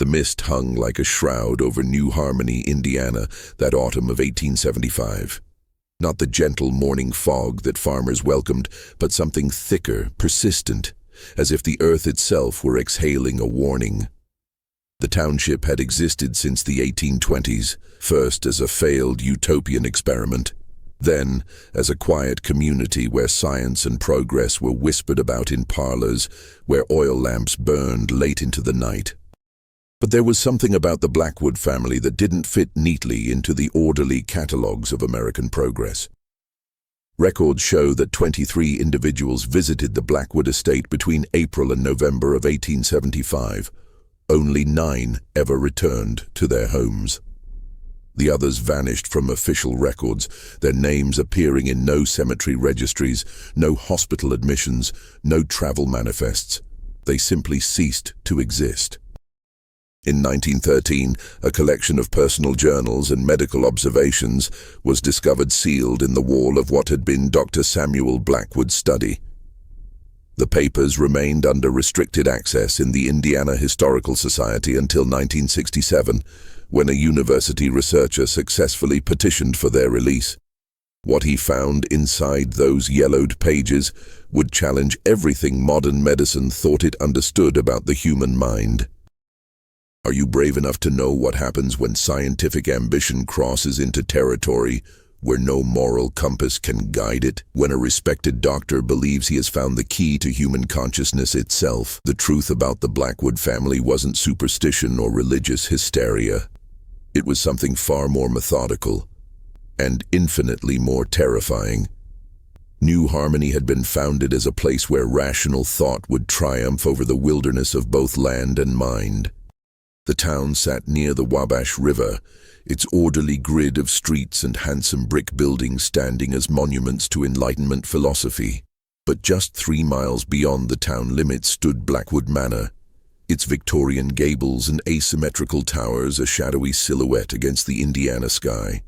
mist hung like a shroud over New Harmony, Indiana, that autumn of 1875. Not the gentle morning fog that farmers welcomed, but something thicker, persistent, as if the earth itself were exhaling a warning. The township had existed since the 1820s, first as a failed utopian experiment, then as a quiet community where science and progress were whispered about in parlors, where oil lamps burned late into the night. But there was something about the Blackwood family that didn't fit neatly into the orderly catalogues of American progress. Records show that 23 individuals visited the Blackwood estate between April and November of 1875. Only 9 ever returned to their homes. The others vanished from official records, their names appearing in no cemetery registries, no hospital admissions, no travel manifests. They simply ceased to exist. In 1913, a collection of personal journals and medical observations was discovered sealed in the wall of what had been Dr. Samuel Blackwood's study. The papers remained under restricted access in the Indiana Historical Society until 1967, when a university researcher successfully petitioned for their release. What he found inside those yellowed pages would challenge everything modern medicine thought it understood about the human mind. Are you brave enough to know what happens when scientific ambition crosses into territory where no moral compass can guide it? When a respected doctor believes he has found the key to human consciousness itself, the truth about the Blackwood family wasn't superstition or religious hysteria. It was something far more methodical and infinitely more terrifying. New Harmony had been founded as a place where rational thought would triumph over the wilderness of both land and mind. The town sat near the Wabash River, its orderly grid of streets and handsome brick buildings standing as monuments to Enlightenment philosophy. But just 3 miles beyond the town limits stood Blackwood Manor, its Victorian gables and asymmetrical towers a shadowy silhouette against the Indiana sky.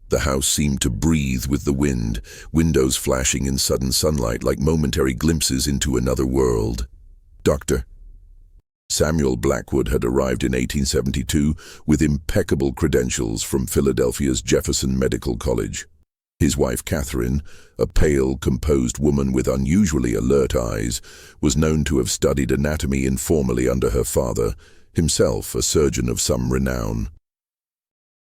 The house seemed to breathe with the wind, windows flashing in sudden sunlight like momentary glimpses into another world. Dr. Samuel Blackwood had arrived in 1872 with impeccable credentials from Philadelphia's Jefferson Medical College. His wife Catherine, a pale, composed woman with unusually alert eyes, was known to have studied anatomy informally under her father, himself a surgeon of some renown.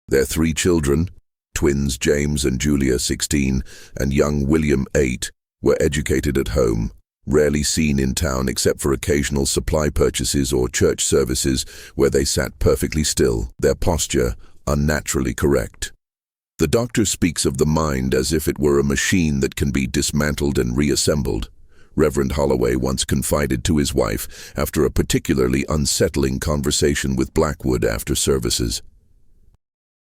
Their 3 children, twins James and Julia, 16, and young William, 8, were educated at home, rarely seen in town except for occasional supply purchases or church services where they sat perfectly still, their posture unnaturally correct. The doctor speaks of the mind as if it were a machine that can be dismantled and reassembled, Reverend Holloway once confided to his wife after a particularly unsettling conversation with Blackwood after services.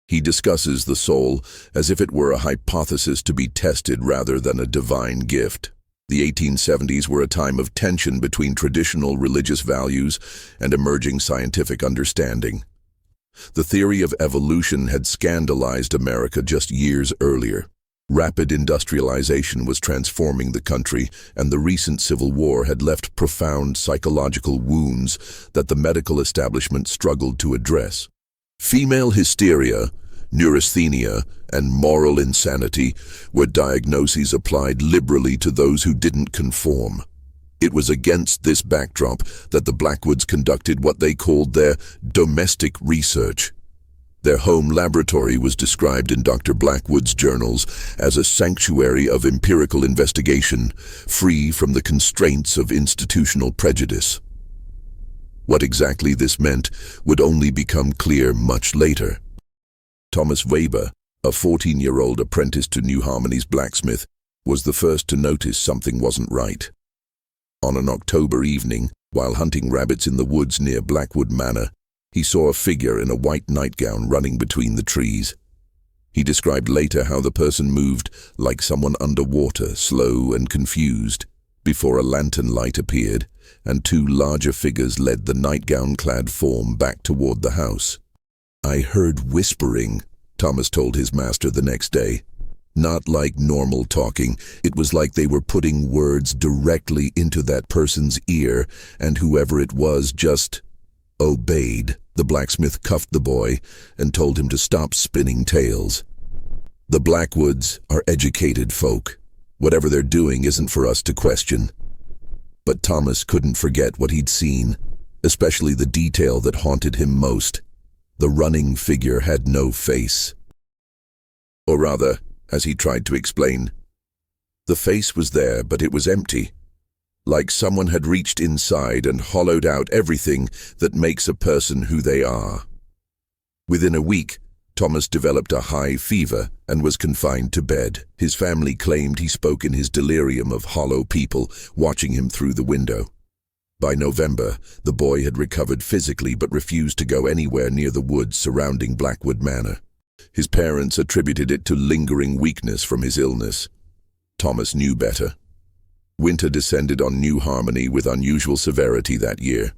He discusses the soul as if it were a hypothesis to be tested rather than a divine gift. The 1870s were a time of tension between traditional religious values and emerging scientific understanding. The theory of evolution had scandalized America just years earlier. Rapid industrialization was transforming the country, and the recent Civil War had left profound psychological wounds that the medical establishment struggled to address. Female hysteria, neurasthenia, and moral insanity were diagnoses applied liberally to those who didn't conform. It was against this backdrop that the Blackwoods conducted what they called their domestic research. Their home laboratory was described in Dr. Blackwood's journals as a sanctuary of empirical investigation, free from the constraints of institutional prejudice. What exactly this meant would only become clear much later. Thomas Weber, a 14-year-old apprentice to New Harmony's blacksmith, was the first to notice something wasn't right. On an October evening, while hunting rabbits in the woods near Blackwood Manor, he saw a figure in a white nightgown running between the trees. He described later how the person moved like someone underwater, slow and confused, before a lantern light appeared, and two larger figures led the nightgown-clad form back toward the house. "I heard whispering," Thomas told his master the next day. Not like normal talking, it was like they were putting words directly into that person's ear, and whoever it was just obeyed. The blacksmith cuffed the boy and told him to stop spinning tales. The Blackwoods are educated folk. Whatever they're doing isn't for us to question. But Thomas couldn't forget what he'd seen, especially the detail that haunted him most. The running figure had no face. Or rather, as he tried to explain, the face was there, but it was empty. Like someone had reached inside and hollowed out everything that makes a person who they are. Within a week, Thomas developed a high fever and was confined to bed. His family claimed he spoke in his delirium of hollow people watching him through the window. By November, the boy had recovered physically but refused to go anywhere near the woods surrounding Blackwood Manor. His parents attributed it to lingering weakness from his illness. Thomas knew better. Winter descended on New Harmony with unusual severity that year.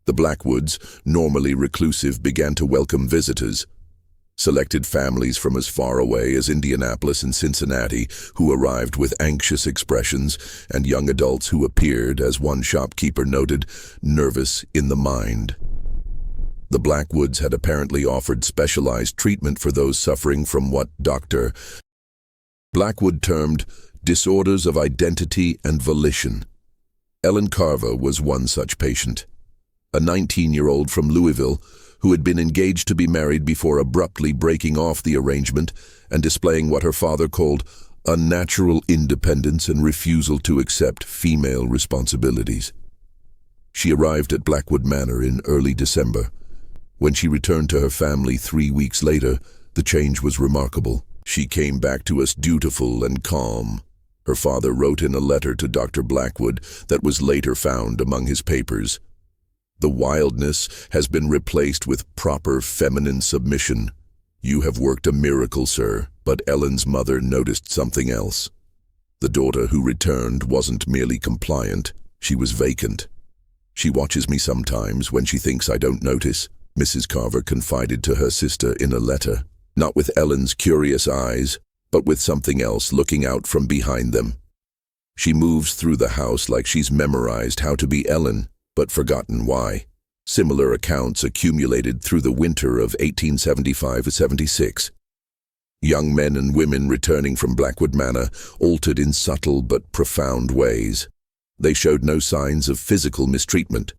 The Blackwoods, normally reclusive, began to welcome visitors. Selected families from as far away as Indianapolis and Cincinnati who arrived with anxious expressions, and young adults who appeared, as one shopkeeper noted, nervous in the mind. The Blackwoods had apparently offered specialized treatment for those suffering from what Dr. Blackwood termed disorders of identity and volition. Ellen Carver was one such patient, a 19-year-old from Louisville who had been engaged to be married before abruptly breaking off the arrangement and displaying what her father called unnatural independence and refusal to accept female responsibilities. She arrived at Blackwood Manor in early December. When she returned to her family 3 weeks later, the change was remarkable. She came back to us dutiful and calm. Her father wrote in a letter to Dr. Blackwood that was later found among his papers. The wildness has been replaced with proper feminine submission. You have worked a miracle, sir. But Ellen's mother noticed something else. The daughter who returned wasn't merely compliant, she was vacant. She watches me sometimes when she thinks I don't notice, Mrs. Carver confided to her sister in a letter. Not with Ellen's curious eyes, but with something else looking out from behind them. She moves through the house like she's memorized how to be Ellen, but forgotten why. Similar accounts accumulated through the winter of 1875-76. Young men and women returning from Blackwood Manor altered in subtle but profound ways. They showed no signs of physical mistreatment.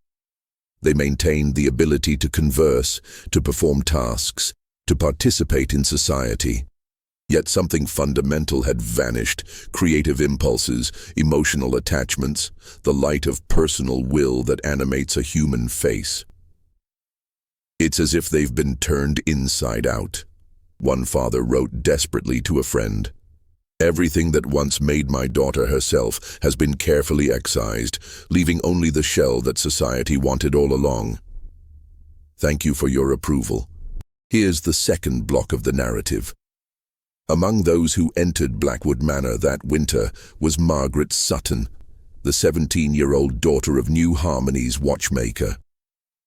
They maintained the ability to converse, to perform tasks, to participate in society. Yet something fundamental had vanished: creative impulses, emotional attachments, the light of personal will that animates a human face. It's as if they've been turned inside out, one father wrote desperately to a friend. Everything that once made my daughter herself has been carefully excised, leaving only the shell that society wanted all along. Thank you for your approval. Here's the second block of the narrative. Among those who entered Blackwood Manor that winter was Margaret Sutton, the 17-year-old daughter of New Harmony's watchmaker.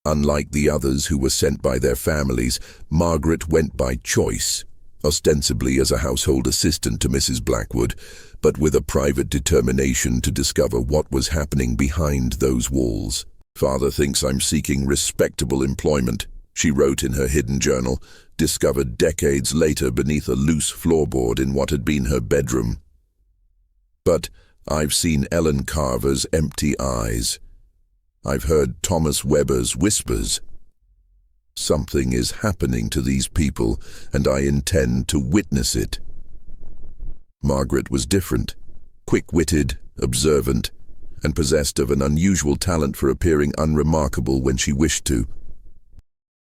Unlike the others who were sent by their families, Margaret went by choice, ostensibly as a household assistant to Mrs. Blackwood, but with a private determination to discover what was happening behind those walls. Father thinks I'm seeking respectable employment, she wrote in her hidden journal, discovered decades later beneath a loose floorboard in what had been her bedroom. But I've seen Ellen Carver's empty eyes. I've heard Thomas Weber's whispers. Something is happening to these people, and I intend to witness it. Margaret was different, quick-witted, observant, and possessed of an unusual talent for appearing unremarkable when she wished to.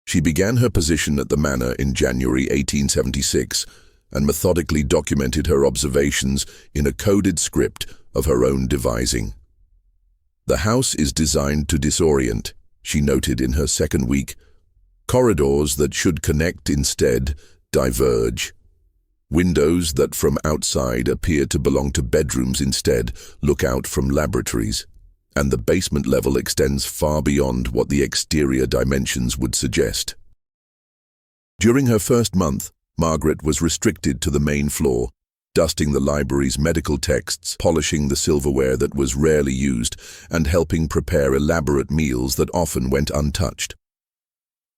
She began her position at the manor in January 1876 and methodically documented her observations in a coded script of her own devising. The house is designed to disorient, she noted in her second week. Corridors that should connect instead diverge. Windows that from outside appear to belong to bedrooms instead look out from laboratories. And the basement level extends far beyond what the exterior dimensions would suggest. During her first month, Margaret was restricted to the main floor, dusting the library's medical texts, polishing the silverware that was rarely used, and helping prepare elaborate meals that often went untouched.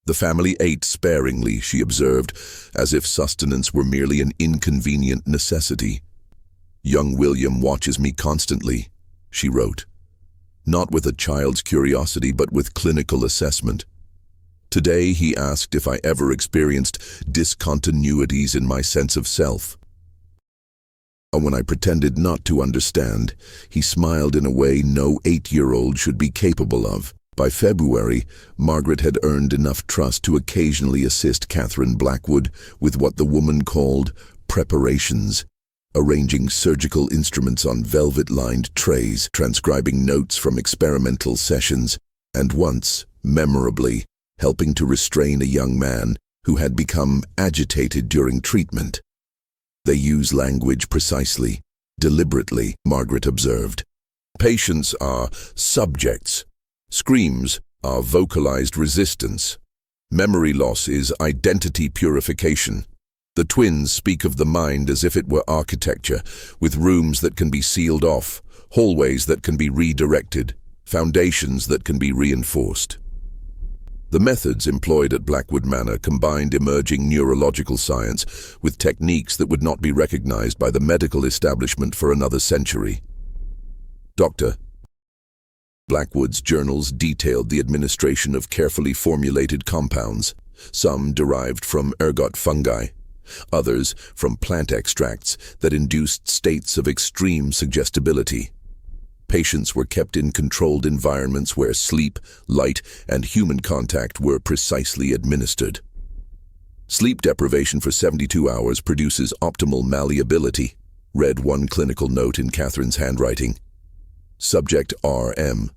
The family ate sparingly, she observed, as if sustenance were merely an inconvenient necessity. "Young William watches me constantly," she wrote. Not with a child's curiosity, but with clinical assessment. Today he asked if I ever experienced discontinuities in my sense of self. When I pretended not to understand, he smiled in a way no 8-year-old should be capable of. By February, Margaret had earned enough trust to occasionally assist Catherine Blackwood with what the woman called preparations, arranging surgical instruments on velvet-lined trays, transcribing notes from experimental sessions, and once, memorably, helping to restrain a young man who had become agitated during treatment. "They use language precisely, deliberately," Margaret observed. "Patients are subjects. Screams are vocalized resistance. Memory loss is identity purification. The twins speak of the mind as if it were architecture, with rooms that can be sealed off, hallways that can be redirected, foundations that can be reinforced." The methods employed at Blackwood Manor combined emerging neurological science with techniques that would not be recognized by the medical establishment for another century. Dr. Blackwood's journals detailed the administration of carefully formulated compounds, some derived from ergot fungi, others from plant extracts that induced states of extreme suggestibility. Patients were kept in controlled environments where sleep, light, and human contact were precisely administered. "Sleep deprivation for 72 hours produces optimal malleability," read one clinical note in Catherine's handwriting. Subject R.M.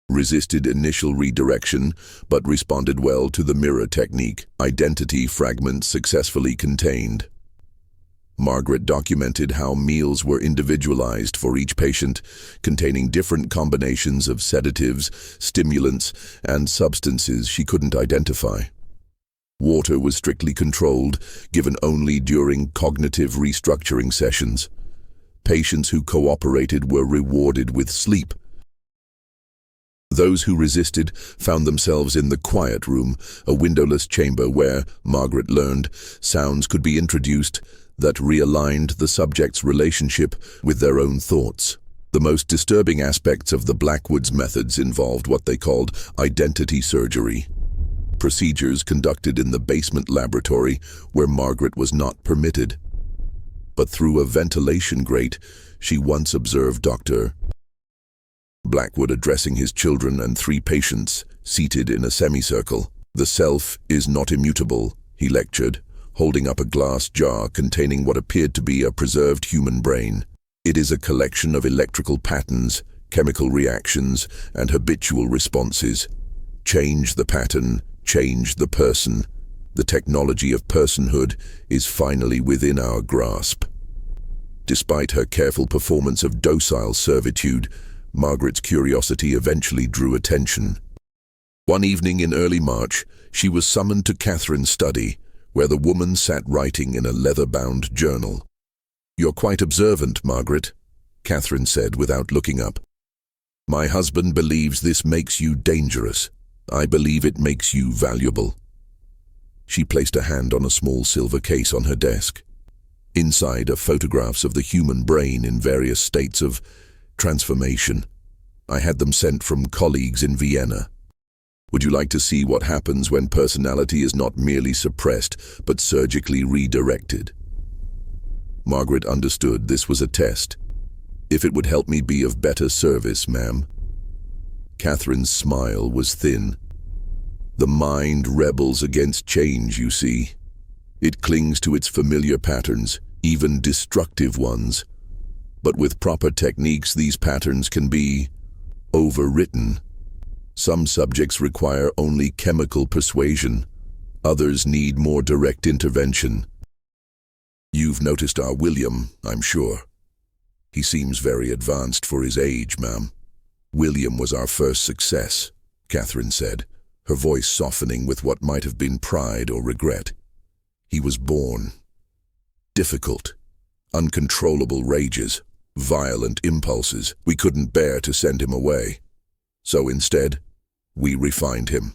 resisted initial redirection, but responded well to the mirror technique. Identity fragments successfully contained. Margaret documented how meals were individualized for each patient, containing different combinations of sedatives, stimulants, and substances she couldn't identify. Water was strictly controlled, given only during cognitive restructuring sessions. Patients who cooperated were rewarded with sleep. Those who resisted found themselves in the quiet room, a windowless chamber where, Margaret learned, sounds could be introduced that realigned the subject's relationship with their own thoughts. The most disturbing aspects of the Blackwood's methods involved what they called identity surgery. Procedures conducted in the basement laboratory where Margaret was not permitted. But through a ventilation grate, she once observed Dr. Blackwood addressing his children and 3 patients, seated in a semicircle. "The self is not immutable," he lectured, holding up a glass jar containing what appeared to be a preserved human brain. "It is a collection of electrical patterns, chemical reactions, and habitual responses. Change the pattern, change the person. The technology of personhood is finally within our grasp." Despite her careful performance of docile servitude, Margaret's curiosity eventually drew attention. One evening in early March, she was summoned to Catherine's study, where the woman sat writing in a leather-bound journal. "You're quite observant, Margaret," Catherine said without looking up. "My husband believes this makes you dangerous. I believe it makes you valuable." She placed a hand on a small silver case on her desk. Inside are photographs of the human brain in various states of transformation. I had them sent from colleagues in Vienna. Would you like to see what happens when personality is not merely suppressed, but surgically redirected? Margaret understood this was a test. "If it would help me be of better service, ma'am." Catherine's smile was thin. "The mind rebels against change, you see. It clings to its familiar patterns, even destructive ones. But with proper techniques, these patterns can be overwritten. Some subjects require only chemical persuasion. Others need more direct intervention. You've noticed our William, I'm sure. He seems very advanced for his age, ma'am." "William was our first success," Catherine said, her voice softening with what might have been pride or regret. "He was born. Difficult, uncontrollable rages, violent impulses. We couldn't bear to send him away. So instead, we refined him.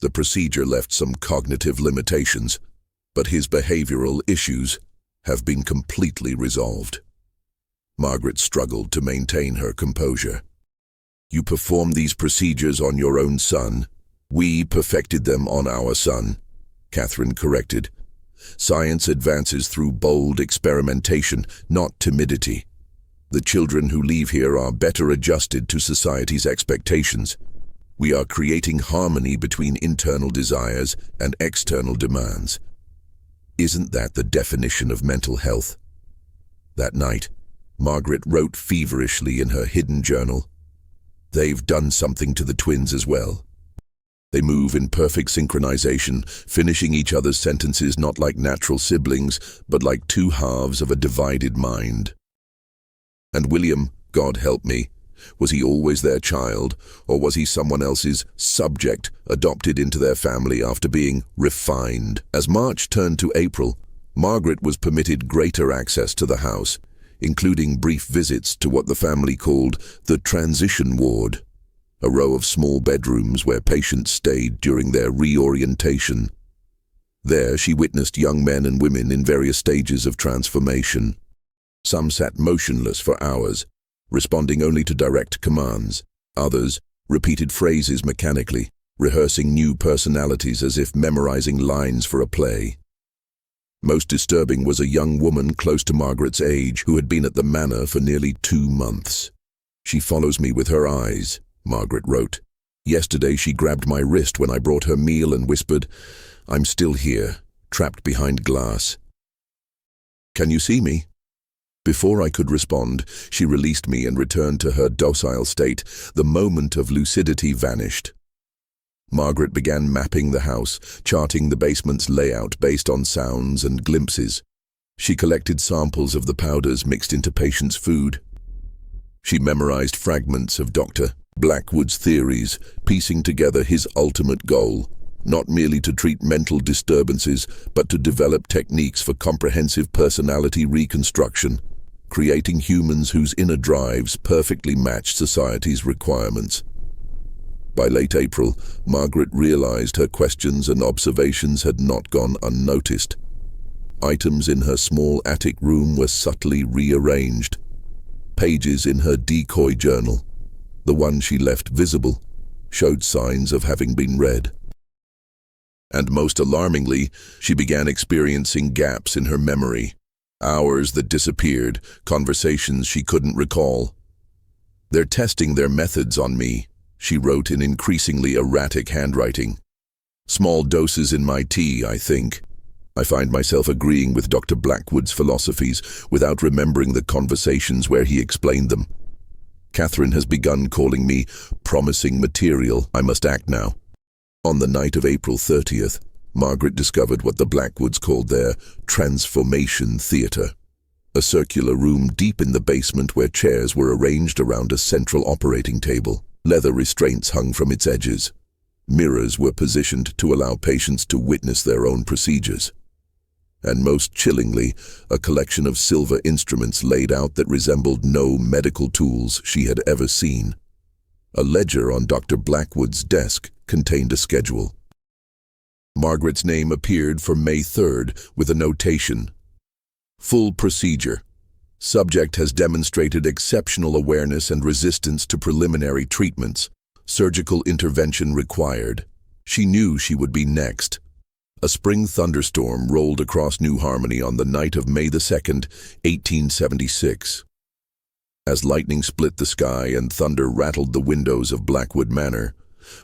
The procedure left some cognitive limitations, but his behavioral issues have been completely resolved. Margaret struggled to maintain her composure. You performed these procedures on your own son. We perfected them on our son, Catherine corrected. Science advances through bold experimentation, not timidity. The children who leave here are better adjusted to society's expectations. We are creating harmony between internal desires and external demands. Isn't that the definition of mental health? That night, Margaret wrote feverishly in her hidden journal. They've done something to the twins as well. They move in perfect synchronization, finishing each other's sentences not like natural siblings, but like two halves of a divided mind. And William, God help me, was he always their child, or was he someone else's subject adopted into their family after being refined? As March turned to April, Margaret was permitted greater access to the house, including brief visits to what the family called the transition ward, a row of small bedrooms where patients stayed during their reorientation. There she witnessed young men and women in various stages of transformation. Some sat motionless for hours, responding only to direct commands. Others repeated phrases mechanically, rehearsing new personalities as if memorizing lines for a play. Most disturbing was a young woman close to Margaret's age who had been at the manor for nearly 2 months. She follows me with her eyes, Margaret wrote. Yesterday she grabbed my wrist when I brought her meal and whispered, I'm still here, trapped behind glass. Can you see me? Before I could respond, she released me and returned to her docile state. The moment of lucidity vanished. Margaret began mapping the house, charting the basement's layout based on sounds and glimpses. She collected samples of the powders mixed into patients' food. She memorized fragments of Dr. Blackwood's theories, piecing together his ultimate goal, not merely to treat mental disturbances, but to develop techniques for comprehensive personality reconstruction, creating humans whose inner drives perfectly match society's requirements. By late April, Margaret realized her questions and observations had not gone unnoticed. Items in her small attic room were subtly rearranged. Pages in her decoy journal, the one she left visible, showed signs of having been read. And most alarmingly, she began experiencing gaps in her memory. Hours that disappeared, conversations she couldn't recall. They're testing their methods on me, she wrote in increasingly erratic handwriting. Small doses in my tea, I think. I find myself agreeing with Dr. Blackwood's philosophies without remembering the conversations where he explained them. Catherine has begun calling me promising material. I must act now. On the night of April 30th, Margaret discovered what the Blackwoods called their transformation theater, a circular room deep in the basement where chairs were arranged around a central operating table. Leather restraints hung from its edges. Mirrors were positioned to allow patients to witness their own procedures. And most chillingly, a collection of silver instruments laid out that resembled no medical tools she had ever seen. A ledger on Dr. Blackwood's desk contained a schedule. Margaret's name appeared for May 3rd with a notation. Full procedure. Subject has demonstrated exceptional awareness and resistance to preliminary treatments. Surgical intervention required. She knew she would be next. A spring thunderstorm rolled across New Harmony on the night of May 2nd, 1876. As lightning split the sky and thunder rattled the windows of Blackwood Manor,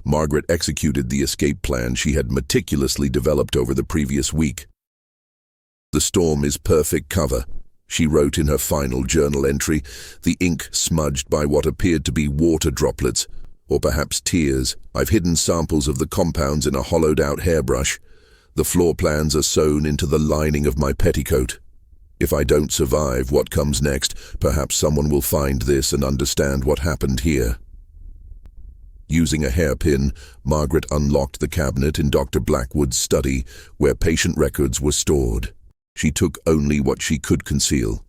Margaret executed the escape plan she had meticulously developed over the previous week. The storm is perfect cover, she wrote in her final journal entry, the ink smudged by what appeared to be water droplets, or perhaps tears. I've hidden samples of the compounds in a hollowed-out hairbrush. The floor plans are sewn into the lining of my petticoat. If I don't survive what comes next, perhaps someone will find this and understand what happened here. Using a hairpin, Margaret unlocked the cabinet in Dr. Blackwood's study, where patient records were stored. She took only what she could conceal.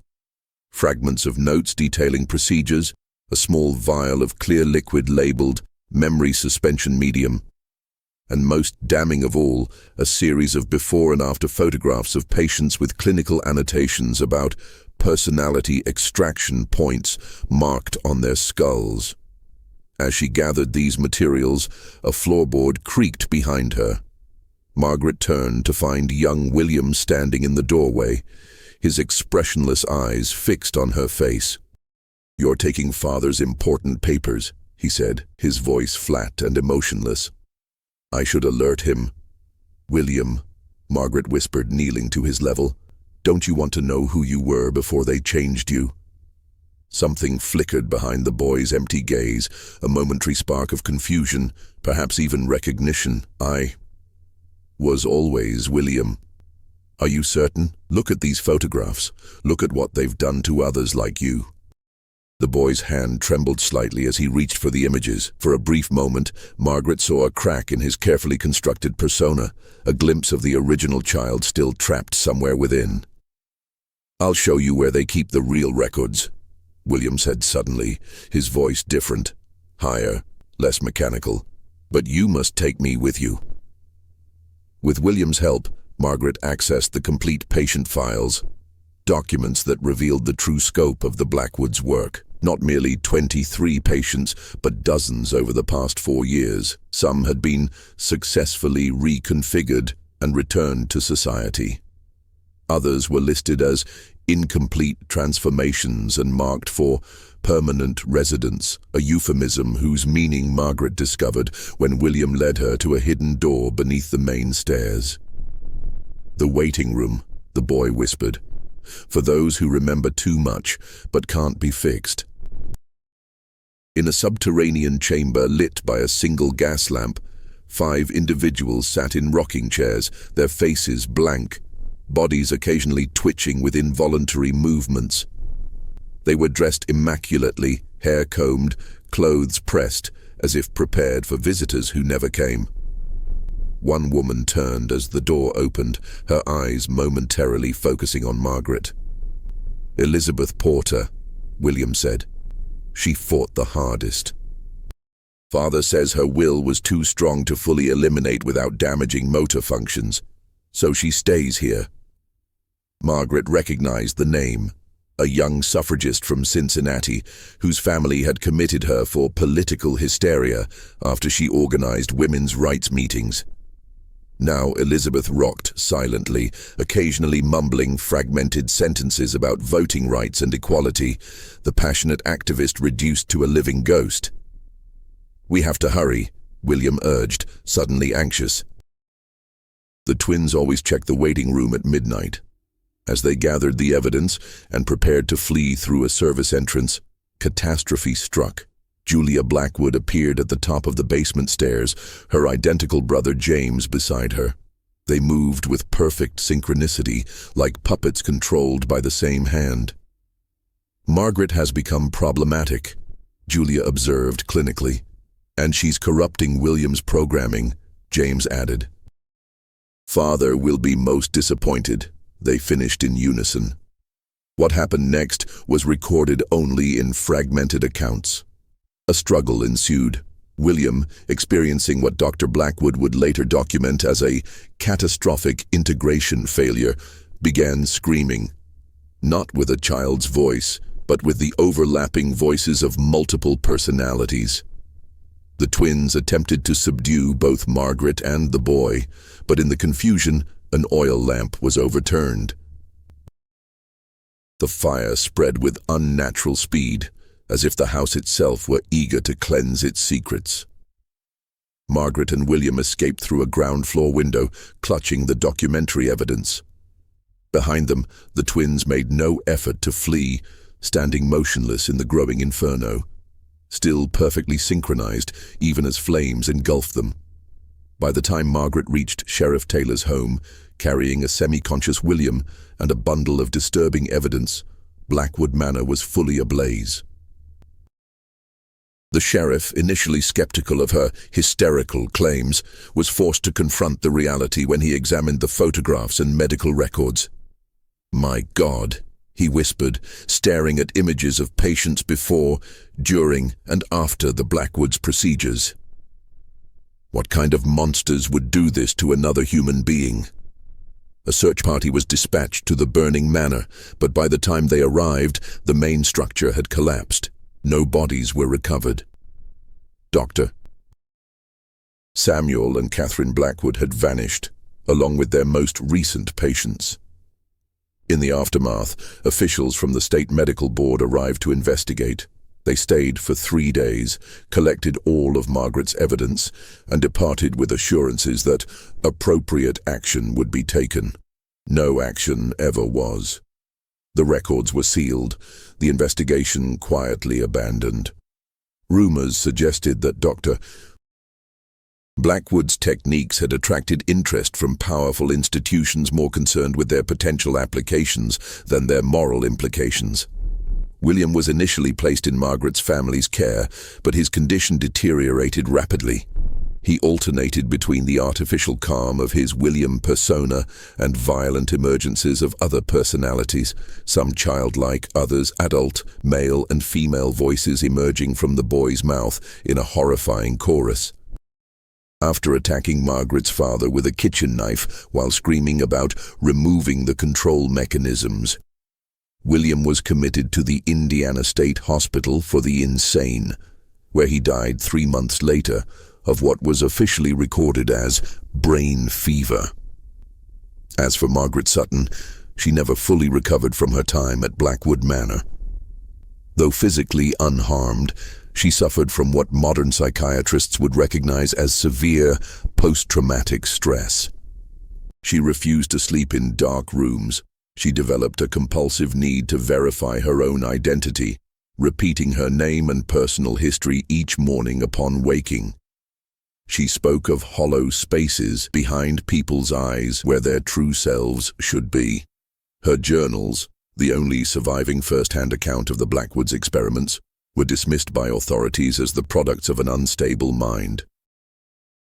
Fragments of notes detailing procedures, a small vial of clear liquid labeled memory suspension medium. And most damning of all, a series of before and after photographs of patients with clinical annotations about personality extraction points marked on their skulls. As she gathered these materials, a floorboard creaked behind her. Margaret turned to find young William standing in the doorway, his expressionless eyes fixed on her face. "You're taking Father's important papers," he said, his voice flat and emotionless. "I should alert him." "William," Margaret whispered, kneeling to his level, "don't you want to know who you were before they changed you?" Something flickered behind the boy's empty gaze, a momentary spark of confusion, perhaps even recognition. "I was always William." "Are you certain? Look at these photographs. Look at what they've done to others like you." The boy's hand trembled slightly as he reached for the images. For a brief moment, Margaret saw a crack in his carefully constructed persona, a glimpse of the original child still trapped somewhere within. "I'll show you where they keep the real records," William said suddenly, his voice different, higher, less mechanical. "But you must take me with you." With William's help, Margaret accessed the complete patient files, documents that revealed the true scope of the Blackwoods' work. Not merely 23 patients, but dozens over the past 4 years. Some had been successfully reconfigured and returned to society. Others were listed as incomplete transformations and marked for permanent residence, a euphemism whose meaning Margaret discovered when William led her to a hidden door beneath the main stairs. "The waiting room," the boy whispered, "for those who remember too much but can't be fixed." In a subterranean chamber lit by a single gas lamp, 5 individuals sat in rocking chairs, their faces blank, bodies occasionally twitching with involuntary movements. They were dressed immaculately, hair combed, clothes pressed, as if prepared for visitors who never came. One woman turned as the door opened, her eyes momentarily focusing on Margaret. "Elizabeth Porter," William said. "She fought the hardest. Father says her will was too strong to fully eliminate without damaging motor functions, so she stays here." Margaret recognized the name, a young suffragist from Cincinnati whose family had committed her for political hysteria after she organized women's rights meetings. Now Elizabeth rocked silently, occasionally mumbling fragmented sentences about voting rights and equality, the passionate activist reduced to a living ghost. "We have to hurry," William urged, suddenly anxious. The twins always checked the waiting room at midnight. As they gathered the evidence and prepared to flee through a service entrance, catastrophe struck. Julia Blackwood appeared at the top of the basement stairs, her identical brother James beside her. They moved with perfect synchronicity, like puppets controlled by the same hand. "Margaret has become problematic," Julia observed clinically. "And she's corrupting William's programming," James added. "Father will be most disappointed," they finished in unison. What happened next was recorded only in fragmented accounts. A struggle ensued. William, experiencing what Dr. Blackwood would later document as a catastrophic integration failure, began screaming, not with a child's voice, but with the overlapping voices of multiple personalities. The twins attempted to subdue both Margaret and the boy, but in the confusion, an oil lamp was overturned. The fire spread with unnatural speed, as if the house itself were eager to cleanse its secrets. Margaret and William escaped through a ground-floor window, clutching the documentary evidence. Behind them, the twins made no effort to flee, standing motionless in the growing inferno, still perfectly synchronized, even as flames engulfed them. By the time Margaret reached Sheriff Taylor's home, carrying a semi-conscious William and a bundle of disturbing evidence, Blackwood Manor was fully ablaze. The sheriff, initially skeptical of her hysterical claims, was forced to confront the reality when he examined the photographs and medical records. "My God," he whispered, staring at images of patients before, during, and after the Blackwoods procedures. What kind of monsters would do this to another human being? A search party was dispatched to the burning manor, but by the time they arrived, the main structure had collapsed. No bodies were recovered. Dr. Samuel and Catherine Blackwood had vanished, along with their most recent patients. In the aftermath, officials from the State Medical Board arrived to investigate. They stayed for 3 days, collected all of Margaret's evidence, and departed with assurances that appropriate action would be taken. No action ever was. The records were sealed, the investigation quietly abandoned. Rumors suggested that Dr. Blackwood's techniques had attracted interest from powerful institutions more concerned with their potential applications than their moral implications. William was initially placed in Margaret's family's care, but his condition deteriorated rapidly. He alternated between the artificial calm of his William persona and violent emergences of other personalities, some childlike, others adult, male and female voices emerging from the boy's mouth in a horrifying chorus. After attacking Margaret's father with a kitchen knife while screaming about removing the control mechanisms, William was committed to the Indiana State Hospital for the Insane, where he died 3 months later of what was officially recorded as brain fever. As for Margaret Sutton, she never fully recovered from her time at Blackwood Manor. Though physically unharmed, she suffered from what modern psychiatrists would recognize as severe post-traumatic stress. She refused to sleep in dark rooms. She developed a compulsive need to verify her own identity, repeating her name and personal history each morning upon waking. She spoke of hollow spaces behind people's eyes where their true selves should be. Her journals, the only surviving first-hand account of the Blackwoods experiments, were dismissed by authorities as the products of an unstable mind.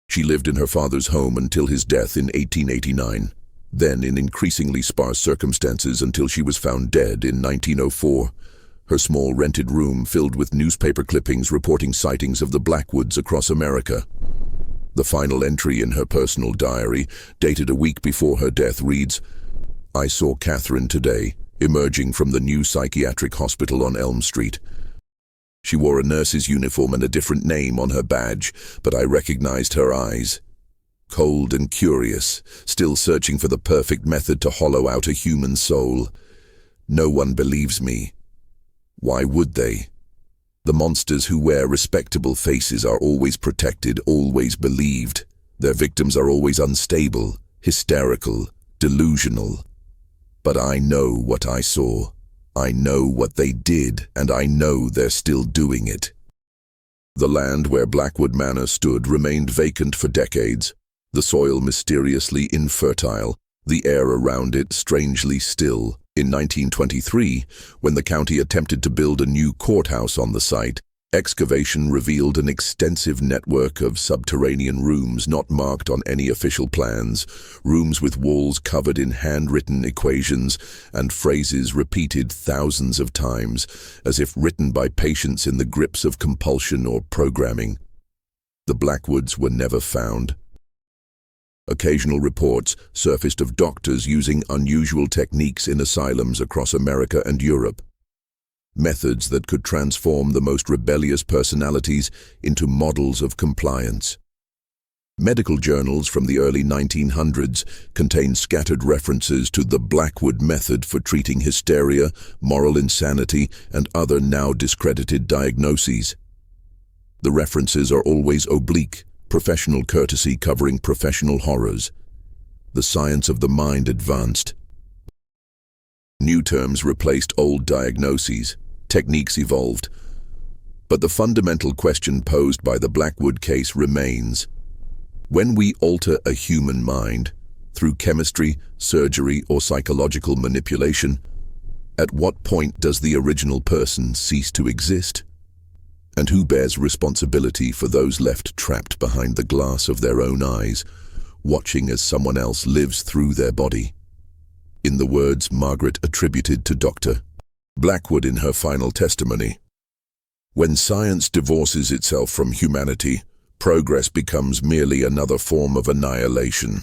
She lived in her father's home until his death in 1889, then in increasingly sparse circumstances until she was found dead in 1904, her small rented room filled with newspaper clippings reporting sightings of the Blackwoods across America. The final entry in her personal diary, dated a week before her death, reads, "I saw Catherine today, emerging from the new psychiatric hospital on Elm Street. She wore a nurse's uniform and a different name on her badge, but I recognized her eyes. Cold and curious, still searching for the perfect method to hollow out a human soul. No one believes me. Why would they? The monsters who wear respectable faces are always protected, always believed. Their victims are always unstable, hysterical, delusional. But I know what I saw. I know what they did, and I know they're still doing it." The land where Blackwood Manor stood remained vacant for decades, the soil mysteriously infertile, the air around it strangely still. In 1923, when the county attempted to build a new courthouse on the site, excavation revealed an extensive network of subterranean rooms not marked on any official plans, rooms with walls covered in handwritten equations and phrases repeated thousands of times, as if written by patients in the grips of compulsion or programming. The Blackwoods were never found. Occasional reports surfaced of doctors using unusual techniques in asylums across America and Europe. Methods that could transform the most rebellious personalities into models of compliance. Medical journals from the early 1900s contain scattered references to the Blackwood method for treating hysteria, moral insanity, and other now discredited diagnoses. The references are always oblique, professional courtesy covering professional horrors. The science of the mind advanced. New terms replaced old diagnoses, techniques evolved. But the fundamental question posed by the Blackwood case remains. When we alter a human mind, through chemistry, surgery, or psychological manipulation, at what point does the original person cease to exist? And who bears responsibility for those left trapped behind the glass of their own eyes, watching as someone else lives through their body? In the words Margaret attributed to Dr. Blackwood in her final testimony, "When science divorces itself from humanity, progress becomes merely another form of annihilation.